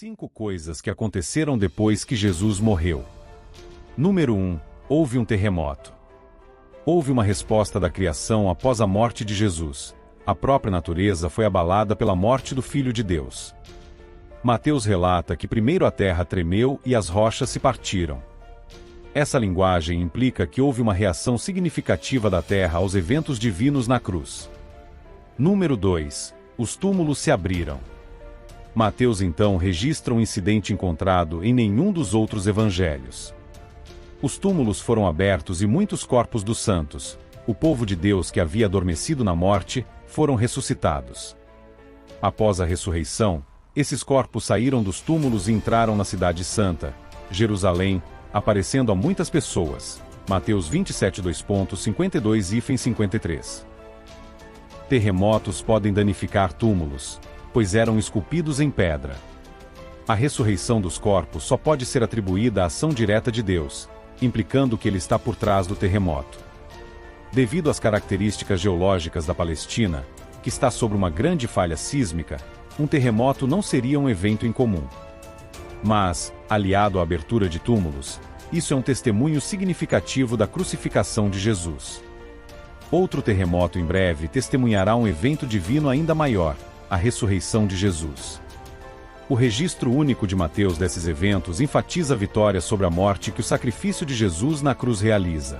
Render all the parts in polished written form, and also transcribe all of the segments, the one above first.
5 coisas que aconteceram depois que Jesus morreu. Número 1. Houve um terremoto. Houve uma resposta da criação após a morte de Jesus. A própria natureza foi abalada pela morte do Filho de Deus. Mateus relata que primeiro a terra tremeu e as rochas se partiram. Essa linguagem implica que houve uma reação significativa da terra aos eventos divinos na cruz. Número 2. Os túmulos se abriram. Mateus então registra um incidente encontrado em nenhum dos outros evangelhos. Os túmulos foram abertos e muitos corpos dos santos, o povo de Deus que havia adormecido na morte, foram ressuscitados. Após a ressurreição, esses corpos saíram dos túmulos e entraram na cidade santa, Jerusalém, aparecendo a muitas pessoas. Mateus 27, 2.52-53. Terremotos podem danificar túmulos, pois eram esculpidos em pedra. A ressurreição dos corpos só pode ser atribuída à ação direta de Deus, implicando que Ele está por trás do terremoto. Devido às características geológicas da Palestina, que está sob uma grande falha sísmica, um terremoto não seria um evento incomum. Mas, aliado à abertura de túmulos, isso é um testemunho significativo da crucificação de Jesus. Outro terremoto em breve testemunhará um evento divino ainda maior, a ressurreição de Jesus. O registro único de Mateus desses eventos enfatiza a vitória sobre a morte que o sacrifício de Jesus na cruz realiza.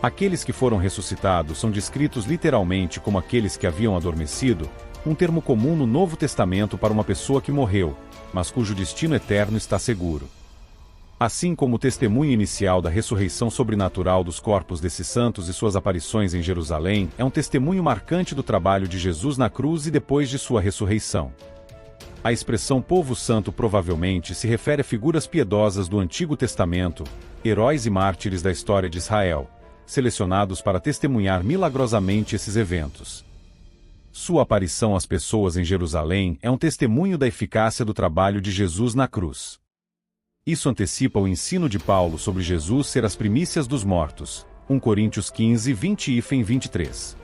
Aqueles que foram ressuscitados são descritos literalmente como aqueles que haviam adormecido, um termo comum no Novo Testamento para uma pessoa que morreu, mas cujo destino eterno está seguro. Assim como o testemunho inicial da ressurreição sobrenatural dos corpos desses santos e suas aparições em Jerusalém é um testemunho marcante do trabalho de Jesus na cruz e depois de sua ressurreição. A expressão povo santo provavelmente se refere a figuras piedosas do Antigo Testamento, heróis e mártires da história de Israel, selecionados para testemunhar milagrosamente esses eventos. Sua aparição às pessoas em Jerusalém é um testemunho da eficácia do trabalho de Jesus na cruz. Isso antecipa o ensino de Paulo sobre Jesus ser as primícias dos mortos, 1 Coríntios 15, 20 e 23.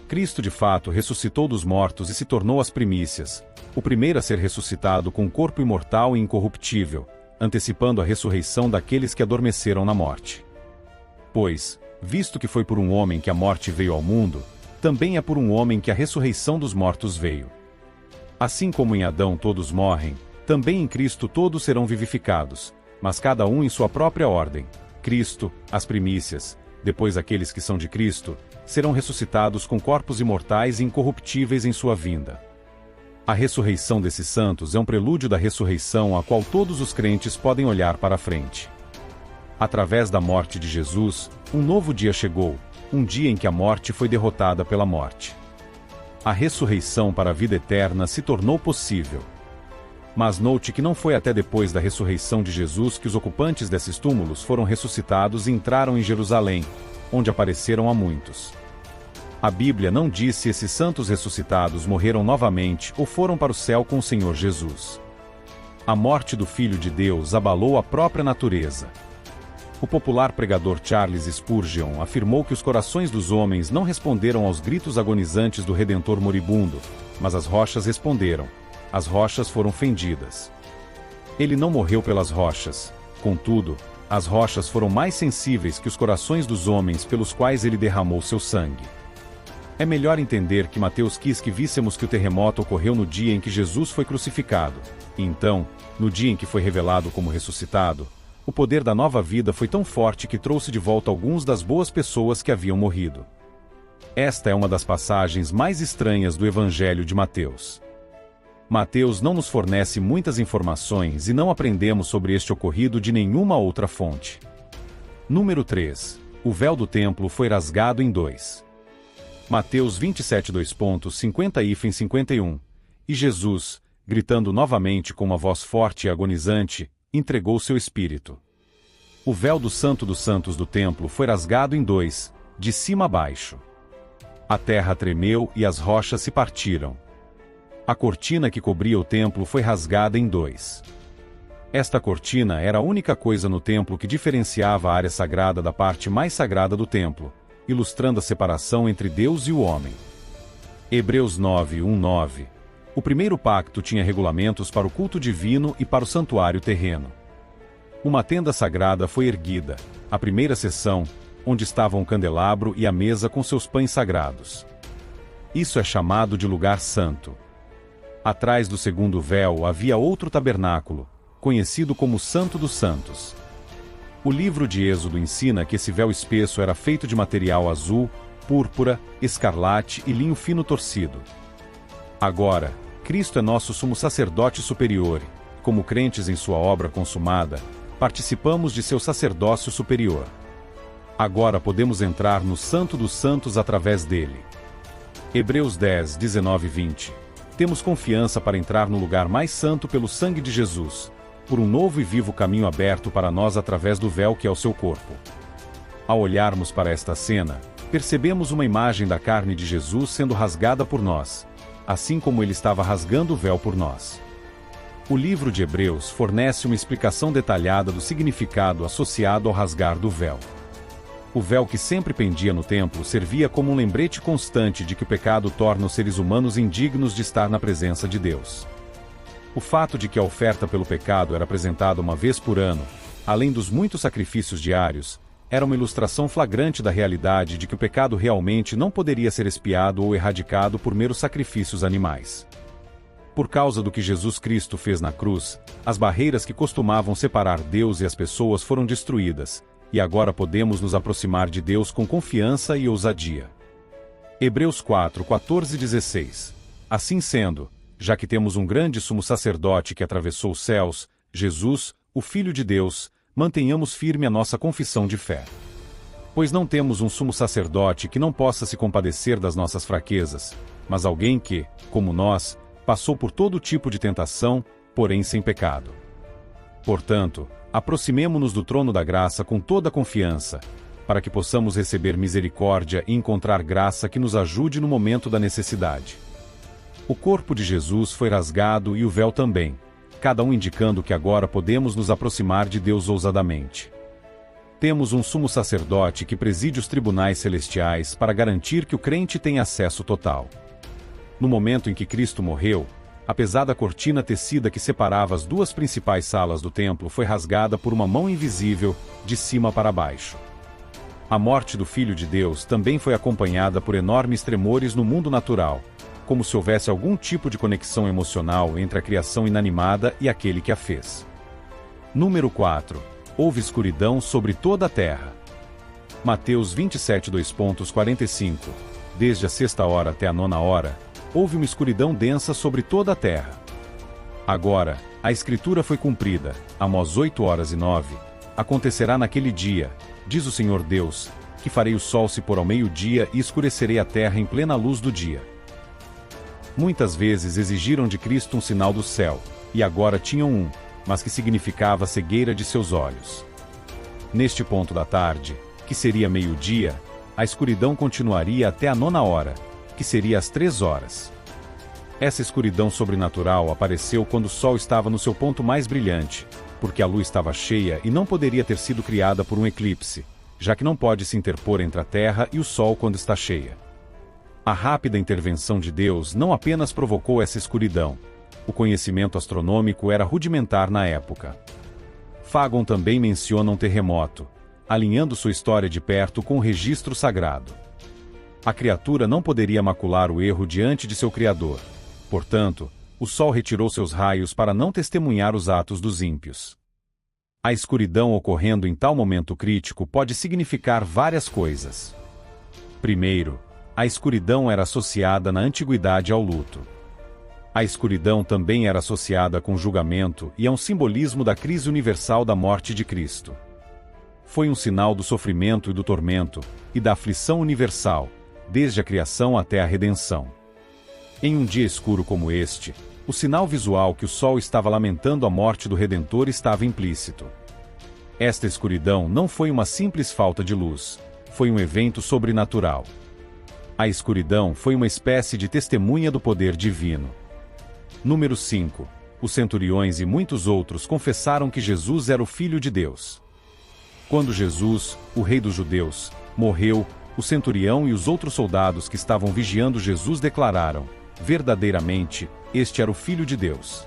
Cristo de fato ressuscitou dos mortos e se tornou as primícias, o primeiro a ser ressuscitado com um corpo imortal e incorruptível, antecipando a ressurreição daqueles que adormeceram na morte. Pois, visto que foi por um homem que a morte veio ao mundo, também é por um homem que a ressurreição dos mortos veio. Assim como em Adão todos morrem, também em Cristo todos serão vivificados, mas cada um em sua própria ordem. Cristo, as primícias, depois aqueles que são de Cristo, serão ressuscitados com corpos imortais e incorruptíveis em sua vinda. A ressurreição desses santos é um prelúdio da ressurreição a qual todos os crentes podem olhar para a frente. Através da morte de Jesus, um novo dia chegou, um dia em que a morte foi derrotada pela morte. A ressurreição para a vida eterna se tornou possível. Mas note que não foi até depois da ressurreição de Jesus que os ocupantes desses túmulos foram ressuscitados e entraram em Jerusalém, onde apareceram a muitos. A Bíblia não diz se esses santos ressuscitados morreram novamente ou foram para o céu com o Senhor Jesus. A morte do Filho de Deus abalou a própria natureza. O popular pregador Charles Spurgeon afirmou que os corações dos homens não responderam aos gritos agonizantes do Redentor moribundo, mas as rochas responderam. As rochas foram fendidas. Ele não morreu pelas rochas, contudo, as rochas foram mais sensíveis que os corações dos homens pelos quais ele derramou seu sangue. É melhor entender que Mateus quis que víssemos que o terremoto ocorreu no dia em que Jesus foi crucificado, e então, no dia em que foi revelado como ressuscitado, o poder da nova vida foi tão forte que trouxe de volta alguns das boas pessoas que haviam morrido. Esta é uma das passagens mais estranhas do Evangelho de Mateus. Mateus não nos fornece muitas informações e não aprendemos sobre este ocorrido de nenhuma outra fonte. Número 3. O véu do templo foi rasgado em dois. Mateus 27, 2.50 e 51. E Jesus, gritando novamente com uma voz forte e agonizante, entregou seu espírito. O véu do Santo dos Santos do templo foi rasgado em dois, de cima a baixo. A terra tremeu e as rochas se partiram. A cortina que cobria o templo foi rasgada em dois. Esta cortina era a única coisa no templo que diferenciava a área sagrada da parte mais sagrada do templo, ilustrando a separação entre Deus e o homem. Hebreus 9, 1-9. O primeiro pacto tinha regulamentos para o culto divino e para o santuário terreno. Uma tenda sagrada foi erguida, a primeira seção, onde estavam o candelabro e a mesa com seus pães sagrados. Isso é chamado de lugar santo. Atrás do segundo véu havia outro tabernáculo, conhecido como Santo dos Santos. O livro de Êxodo ensina que esse véu espesso era feito de material azul, púrpura, escarlate e linho fino torcido. Agora, Cristo é nosso sumo sacerdote superior, e, como crentes em sua obra consumada, participamos de seu sacerdócio superior. Agora podemos entrar no Santo dos Santos através dele. Hebreus 10, 19 e 20. Temos confiança para entrar no lugar mais santo pelo sangue de Jesus, por um novo e vivo caminho aberto para nós através do véu que é o seu corpo. Ao olharmos para esta cena, percebemos uma imagem da carne de Jesus sendo rasgada por nós, assim como ele estava rasgando o véu por nós. O livro de Hebreus fornece uma explicação detalhada do significado associado ao rasgar do véu. O véu que sempre pendia no templo servia como um lembrete constante de que o pecado torna os seres humanos indignos de estar na presença de Deus. O fato de que a oferta pelo pecado era apresentada uma vez por ano, além dos muitos sacrifícios diários, era uma ilustração flagrante da realidade de que o pecado realmente não poderia ser expiado ou erradicado por meros sacrifícios animais. Por causa do que Jesus Cristo fez na cruz, as barreiras que costumavam separar Deus e as pessoas foram destruídas, e agora podemos nos aproximar de Deus com confiança e ousadia. Hebreus 4, 14 e 16. Assim sendo, já que temos um grande sumo sacerdote que atravessou os céus, Jesus, o Filho de Deus, mantenhamos firme a nossa confissão de fé. Pois não temos um sumo sacerdote que não possa se compadecer das nossas fraquezas, mas alguém que, como nós, passou por todo tipo de tentação, porém sem pecado. Portanto, aproximemo-nos do trono da graça com toda a confiança, para que possamos receber misericórdia e encontrar graça que nos ajude no momento da necessidade. O corpo de Jesus foi rasgado e o véu também, cada um indicando que agora podemos nos aproximar de Deus ousadamente. Temos um sumo sacerdote que preside os tribunais celestiais para garantir que o crente tem acesso total. No momento em que Cristo morreu, a pesada cortina tecida que separava as duas principais salas do templo foi rasgada por uma mão invisível, de cima para baixo. A morte do Filho de Deus também foi acompanhada por enormes tremores no mundo natural, como se houvesse algum tipo de conexão emocional entre a criação inanimada e aquele que a fez. Número 4. Houve escuridão sobre toda a terra. Mateus 27, 2:45. Desde a 6ª hora até a 9ª hora, houve uma escuridão densa sobre toda a terra. Agora, a Escritura foi cumprida, Amós 8:09, acontecerá naquele dia, diz o Senhor Deus, que farei o sol se pôr ao meio-dia e escurecerei a terra em plena luz do dia. Muitas vezes exigiram de Cristo um sinal do céu, e agora tinham um, mas que significava a cegueira de seus olhos. Neste ponto da tarde, que seria meio-dia, a escuridão continuaria até a 9ª hora, que seria às 3 horas. Essa escuridão sobrenatural apareceu quando o sol estava no seu ponto mais brilhante, porque a lua estava cheia e não poderia ter sido criada por um eclipse, já que não pode se interpor entre a terra e o sol quando está cheia. A rápida intervenção de Deus não apenas provocou essa escuridão. O conhecimento astronômico era rudimentar na época. Fagon também menciona um terremoto, alinhando sua história de perto com o registro sagrado. A criatura não poderia macular o erro diante de seu Criador. Portanto, o sol retirou seus raios para não testemunhar os atos dos ímpios. A escuridão ocorrendo em tal momento crítico pode significar várias coisas. Primeiro, a escuridão era associada na antiguidade ao luto. A escuridão também era associada com julgamento e é um simbolismo da crise universal da morte de Cristo. Foi um sinal do sofrimento e do tormento, e da aflição universal, desde a criação até a redenção. Em um dia escuro como este, o sinal visual que o sol estava lamentando a morte do Redentor estava implícito. Esta escuridão não foi uma simples falta de luz, foi um evento sobrenatural. A escuridão foi uma espécie de testemunha do poder divino. Número 5. Os centuriões e muitos outros confessaram que Jesus era o Filho de Deus. Quando Jesus, o Rei dos Judeus, morreu, o centurião e os outros soldados que estavam vigiando Jesus declararam: verdadeiramente, este era o Filho de Deus.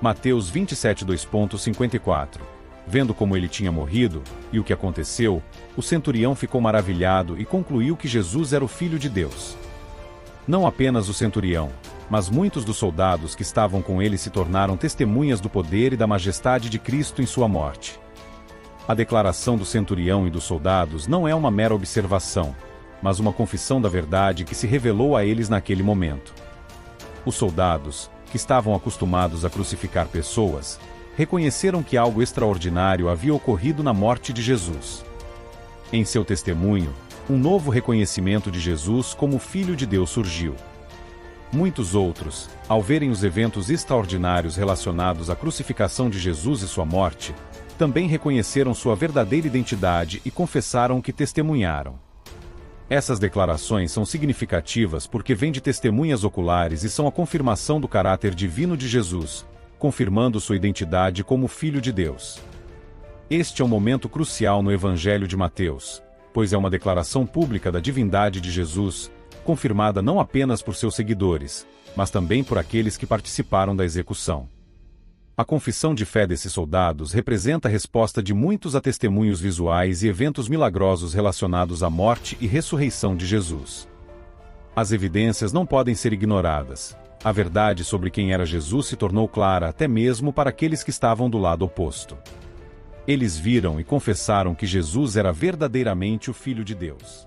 Mateus 27:2.54. Vendo como ele tinha morrido, e o que aconteceu, o centurião ficou maravilhado e concluiu que Jesus era o Filho de Deus. Não apenas o centurião, mas muitos dos soldados que estavam com ele se tornaram testemunhas do poder e da majestade de Cristo em sua morte. A declaração do centurião e dos soldados não é uma mera observação, mas uma confissão da verdade que se revelou a eles naquele momento. Os soldados, que estavam acostumados a crucificar pessoas, reconheceram que algo extraordinário havia ocorrido na morte de Jesus. Em seu testemunho, um novo reconhecimento de Jesus como Filho de Deus surgiu. Muitos outros, ao verem os eventos extraordinários relacionados à crucificação de Jesus e sua morte, também reconheceram sua verdadeira identidade e confessaram o que testemunharam. Essas declarações são significativas porque vêm de testemunhas oculares e são a confirmação do caráter divino de Jesus, confirmando sua identidade como Filho de Deus. Este é um momento crucial no Evangelho de Mateus, pois é uma declaração pública da divindade de Jesus, confirmada não apenas por seus seguidores, mas também por aqueles que participaram da execução. A confissão de fé desses soldados representa a resposta de muitos a testemunhos visuais e eventos milagrosos relacionados à morte e ressurreição de Jesus. As evidências não podem ser ignoradas. A verdade sobre quem era Jesus se tornou clara até mesmo para aqueles que estavam do lado oposto. Eles viram e confessaram que Jesus era verdadeiramente o Filho de Deus.